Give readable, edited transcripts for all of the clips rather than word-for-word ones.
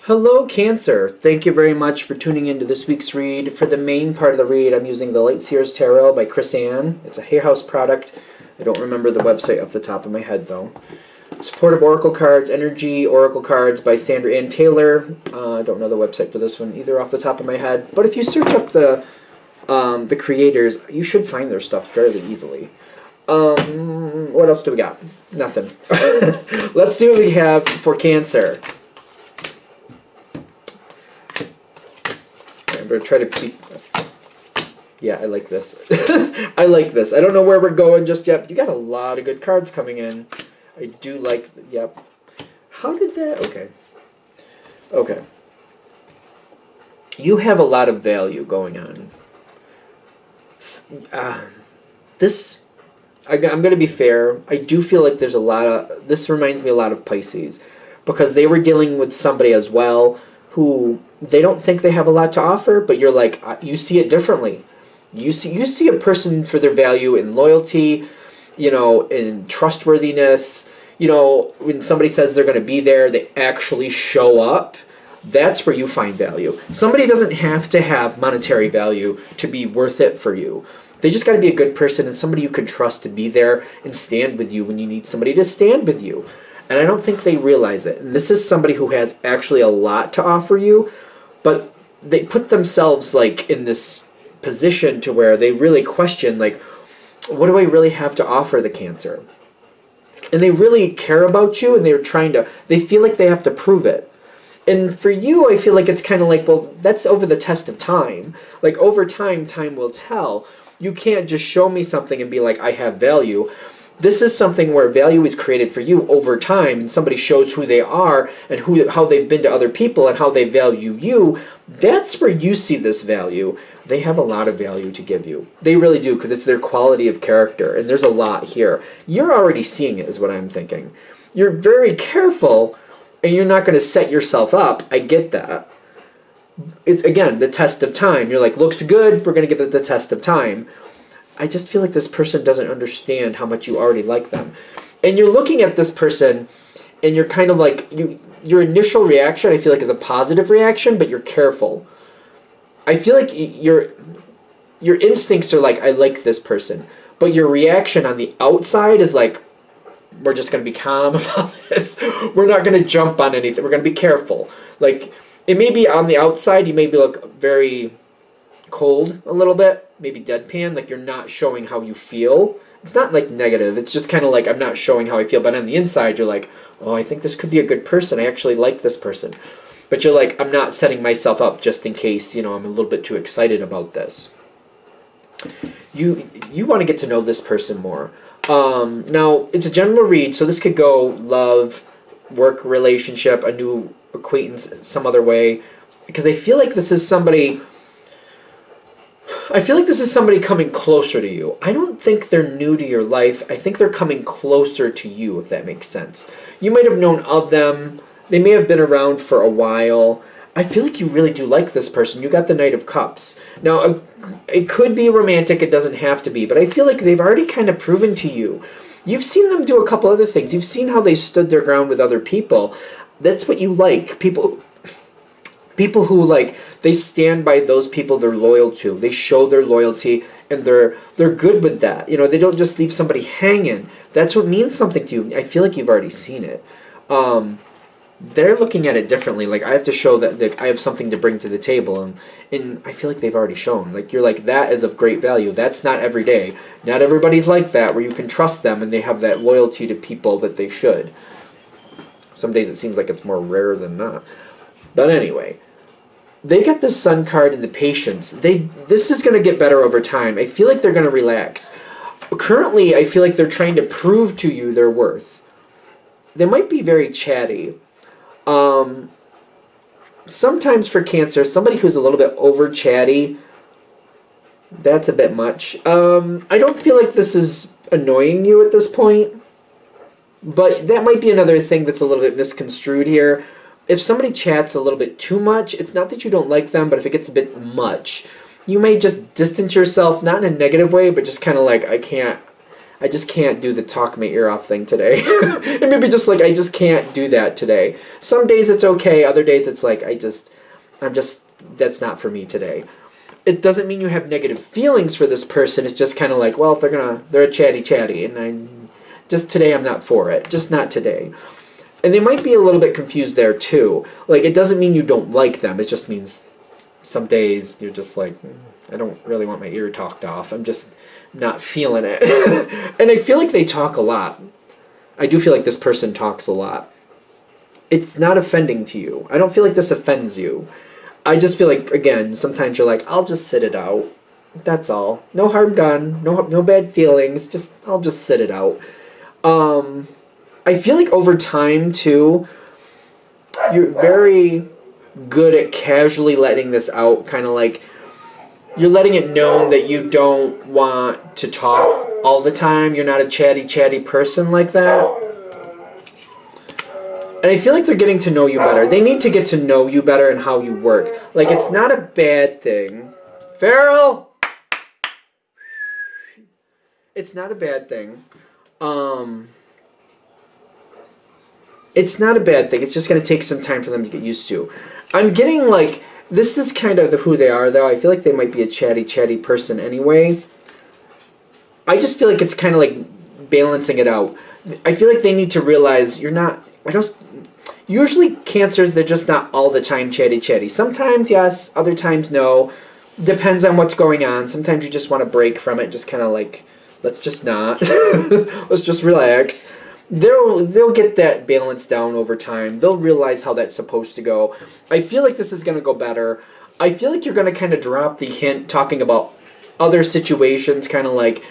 Hello, Cancer. Thank you very much for tuning into this week's read. For the main part of the read, I'm using the Light Seers Tarot by Chris Ann. It's a Hay House product. I don't remember the website off the top of my head, though. Supportive Oracle Cards, Energy Oracle Cards by Sandra Ann Taylor. I don't know the website for this one either off the top of my head. But if you search up the creators, you should find their stuff fairly easily. What else do we got? Nothing. Let's see what we have for Cancer. I'm going to try to keep... Yeah, I like this. I like this. I don't know where we're going just yet. You got a lot of good cards coming in. I do like... Yep. How did that... Okay. Okay. You have a lot of value going on. This... I'm going to be fair. I do feel like there's a lot of... This reminds me a lot of Pisces. Because they were dealing with somebody as well who... They don't think they have a lot to offer, but you're like, you see it differently. You see a person for their value in loyalty, you know, in trustworthiness. You know, when somebody says they're going to be there, they actually show up. That's where you find value. Somebody doesn't have to have monetary value to be worth it for you. They just got to be a good person and somebody you can trust to be there and stand with you when you need somebody to stand with you. And I don't think they realize it. And this is somebody who has actually a lot to offer you, but they put themselves like in this position to where they really question, like, what do I really have to offer the Cancer? And they really care about you, and they feel like they have to prove it. And for you, I feel like it's kind of like, well, that's over the test of time. Like, over time, time will tell. You can't just show me something and be like, I have value. This is something where value is created for you over time, and somebody shows who they are and how they've been to other people and how they value you. That's where you see this value. They have a lot of value to give you. They really do, because it's their quality of character, and there's a lot here. You're already seeing it, is what I'm thinking. You're very careful, and you're not going to set yourself up. I get that. It's, again, the test of time. You're like, looks good, we're going to give it the test of time. I just feel like this person doesn't understand how much you already like them. And you're looking at this person, and you're kind of like, your initial reaction, I feel like, is a positive reaction, but you're careful. I feel like your instincts are like, I like this person. But your reaction on the outside is like, we're just going to be calm about this. We're not going to jump on anything. We're going to be careful. Like, it may be on the outside, you may be look very cold a little bit. Maybe deadpan, like you're not showing how you feel. It's not like negative, it's just kind of like I'm not showing how I feel, but on the inside you're like, oh, I think this could be a good person, I actually like this person. But you're like, I'm not setting myself up just in case, you know, I'm a little bit too excited about this. You want to get to know this person more. Now, it's a general read, so this could go love, work relationship, a new acquaintance some other way. Because I feel like this is somebody... coming closer to you. I don't think they're new to your life. I think they're coming closer to you, if that makes sense. You might have known of them. They may have been around for a while. I feel like you really do like this person. You got the Knight of Cups. Now, it could be romantic. It doesn't have to be. But I feel like they've already kind of proven to you. You've seen them do a couple other things. You've seen how they stood their ground with other people. That's what you like. People who, like, they stand by those people they're loyal to. They show their loyalty, and they're good with that. You know, they don't just leave somebody hanging. That's what means something to you. I feel like you've already seen it. They're looking at it differently. Like, I have to show that I have something to bring to the table, and I feel like they've already shown. Like, you're like, that is of great value. That's not every day. Not everybody's like that, where you can trust them, and they have that loyalty to people that they should. Some days it seems like it's more rare than not. But anyway... They get the Sun card and the Patience. This is going to get better over time. I feel like they're going to relax. Currently, I feel like they're trying to prove to you their worth. They might be very chatty. Sometimes for Cancer, somebody who's a little bit over chatty, that's a bit much. I don't feel like this is annoying you at this point. But that might be another thing that's a little bit misconstrued here. If somebody chats a little bit too much, it's not that you don't like them, but if it gets a bit much, you may just distance yourself, not in a negative way, but just kind of like, I can't I just can't do the talk my ear off thing today. And maybe just like, I just can't do that today. Some days it's okay, other days it's like, that's not for me today. It doesn't mean you have negative feelings for this person. It's just kind of like, well, if they're a chatty, and today I'm not for it. Just not today. And they might be a little bit confused there too. Like, it doesn't mean you don't like them. It just means some days you're just like, I don't really want my ear talked off. I'm just not feeling it. And I feel like they talk a lot. I do feel like this person talks a lot. It's not offending to you. I don't feel like this offends you. I just feel like, again, sometimes you're like, I'll just sit it out. That's all. No harm done. No bad feelings. I'll just sit it out. I feel like over time, too, you're very good at casually letting this out. Kind of like, you're letting it known that you don't want to talk all the time. You're not a chatty person like that. And I feel like they're getting to know you better. They need to get to know you better and how you work. Like, it's not a bad thing. Farrell! It's not a bad thing. It's not a bad thing. It's just going to take some time for them to get used to. I'm getting, like, this is kind of who they are, though. I feel like they might be a chatty person anyway. I just feel like it's kind of like balancing it out. I feel like they need to realize you're not... Usually Cancers, they're just not all the time chatty. Sometimes yes, other times no. Depends on what's going on. Sometimes you just want to break from it. Just kind of like, let's just not. Let's just relax. They'll get that balance down over time. They'll realize how that's supposed to go. I feel like this is going to go better. I feel like you're going to kind of drop the hint talking about other situations, kind of like,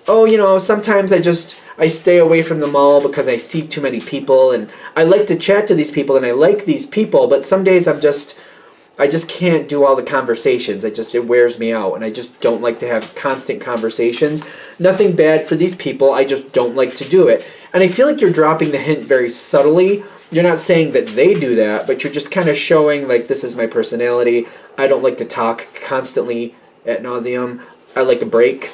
oh, you know, sometimes I stay away from the mall because I see too many people, and I like to chat to these people, and I like these people, but some days I just can't do all the conversations. It wears me out, and I just don't like to have constant conversations. Nothing bad for these people, I just don't like to do it. And I feel like you're dropping the hint very subtly. You're not saying that they do that, but you're just kind of showing, like, this is my personality. I don't like to talk constantly ad nauseum. I like to break.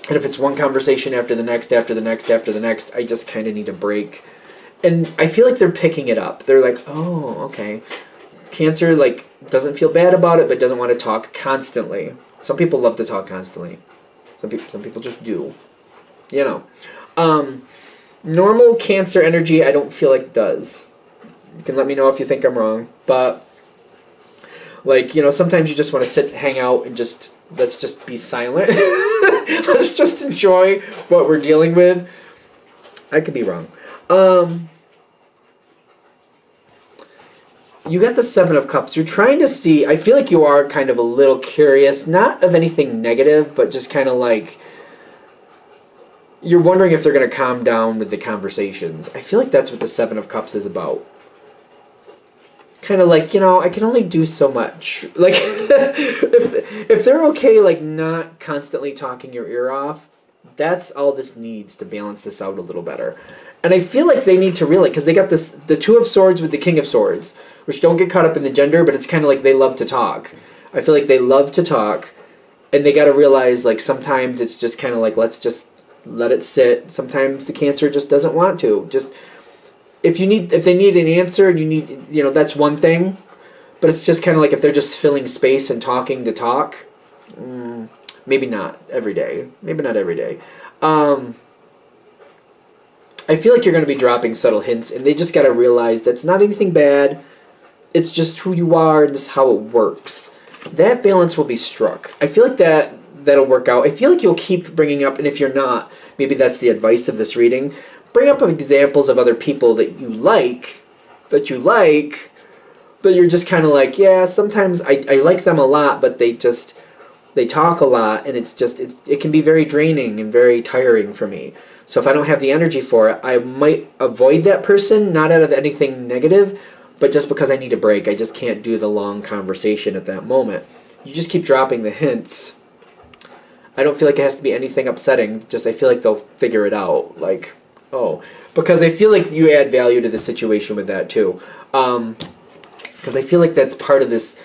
And if it's one conversation after the next, I just kind of need a break. And I feel like they're picking it up. They're like, oh, okay. Cancer, like, doesn't feel bad about it, but doesn't want to talk constantly. Some people love to talk constantly. Some people just do. You know. Normal Cancer energy, I don't feel like does. You can let me know if you think I'm wrong. But, like, you know, sometimes you just want to sit, hang out, and let's just be silent. Let's just enjoy what we're dealing with. I could be wrong. You got the Seven of Cups. You're trying to see... I feel like you are kind of a little curious. Not of anything negative, but just kind of like... You're wondering if they're going to calm down with the conversations. I feel like that's what the Seven of Cups is about. Kind of like, you know, I can only do so much. Like, if they're okay, like, not constantly talking your ear off, that's all this needs to balance this out a little better. And I feel like they need to really, because they got the Two of Swords with the King of Swords, which don't get caught up in the gender, but it's kind of like they love to talk. I feel like they love to talk, and they got to realize, like, sometimes it's just kind of like, let's just let it sit. Sometimes the Cancer just doesn't want to. Just... If they need an answer, and you need, you know, that's one thing. But it's just kind of like if they're just filling space and talking to talk, maybe not every day. Maybe not every day. I feel like you're going to be dropping subtle hints, and they just got to realize that's not anything bad. It's just who you are, and this is how it works. That balance will be struck. I feel like that'll work out. I feel like you'll keep bringing up, and if you're not, maybe that's the advice of this reading. Bring up examples of other people that you like, that you're just kind of like, yeah, sometimes I like them a lot, but they talk a lot, and it can be very draining and very tiring for me. So if I don't have the energy for it, I might avoid that person, not out of anything negative, but just because I need a break. I just can't do the long conversation at that moment. You just keep dropping the hints. I don't feel like it has to be anything upsetting, just I feel like they'll figure it out, like... Oh, because I feel like you add value to the situation with that too. Because I feel like that's part of this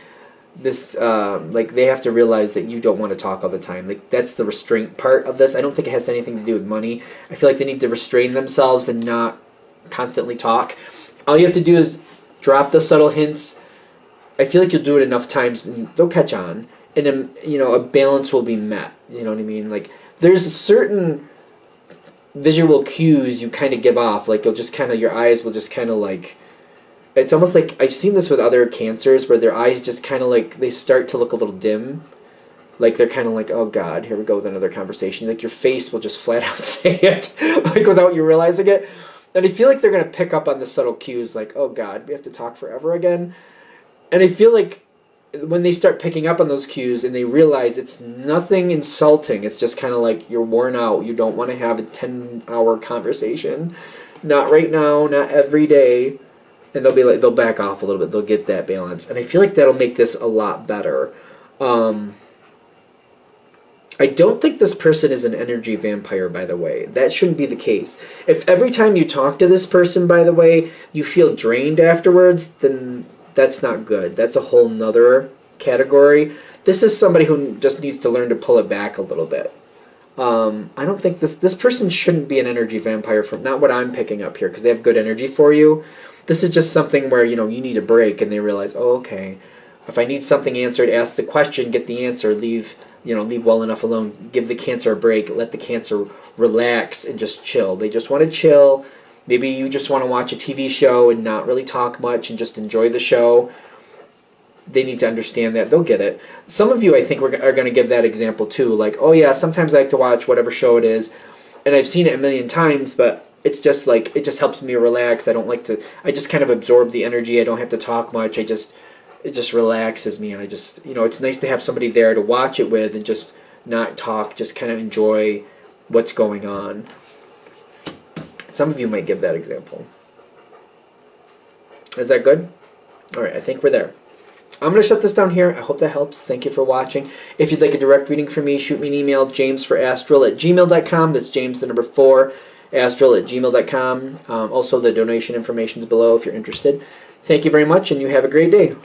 this like they have to realize that you don't want to talk all the time. Like that's the restraint part of this. I don't think it has anything to do with money. I feel like they need to restrain themselves and not constantly talk. All you have to do is drop the subtle hints. I feel like you'll do it enough times and they'll catch on, and then a balance will be met. You know what I mean? Like there's a certain visual cues you kind of give off. Like you'll just kind of, your eyes will just kind of like, it's almost like, I've seen this with other cancers where their eyes just kind of like, they start to look a little dim. Like they're kind of like, oh God, here we go with another conversation. Like your face will just flat out say it, like without you realizing it. And I feel like they're going to pick up on the subtle cues like, oh God, we have to talk forever again. And I feel like when they start picking up on those cues and they realize it's nothing insulting, it's just kind of like you're worn out, you don't want to have a 10-hour conversation. Not right now, not every day. And they'll be like, they'll back off a little bit. They'll get that balance. And I feel like that'll make this a lot better. I don't think this person is an energy vampire, by the way. That shouldn't be the case. If every time you talk to this person, by the way, you feel drained afterwards, then that's not good. That's a whole nother category. This is somebody who just needs to learn to pull it back a little bit. I don't think this person shouldn't be an energy vampire, from not what I'm picking up here, because they have good energy for you. This is just something where, you need a break, and they realize, oh, okay, if I need something answered, ask the question, get the answer, leave well enough alone, give the Cancer a break, let the Cancer relax and just chill. They just want to chill. Maybe you just want to watch a TV show and not really talk much and just enjoy the show. They need to understand that. They'll get it. Some of you, I think, are going to give that example too. Like, oh yeah, sometimes I like to watch whatever show it is, and I've seen it a million times, but it's just like, it just helps me relax. I don't like to, I just kind of absorb the energy. I don't have to talk much. It just relaxes me, and I just, it's nice to have somebody there to watch it with and just not talk, just kind of enjoy what's going on. Some of you might give that example. Is that good? All right, I think we're there. I'm going to shut this down here. I hope that helps. Thank you for watching. If you'd like a direct reading from me, shoot me an email, jamesforastral@gmail.com. That's James, the number 4, astral@gmail.com. Also, the donation information is below if you're interested. Thank you very much, and you have a great day.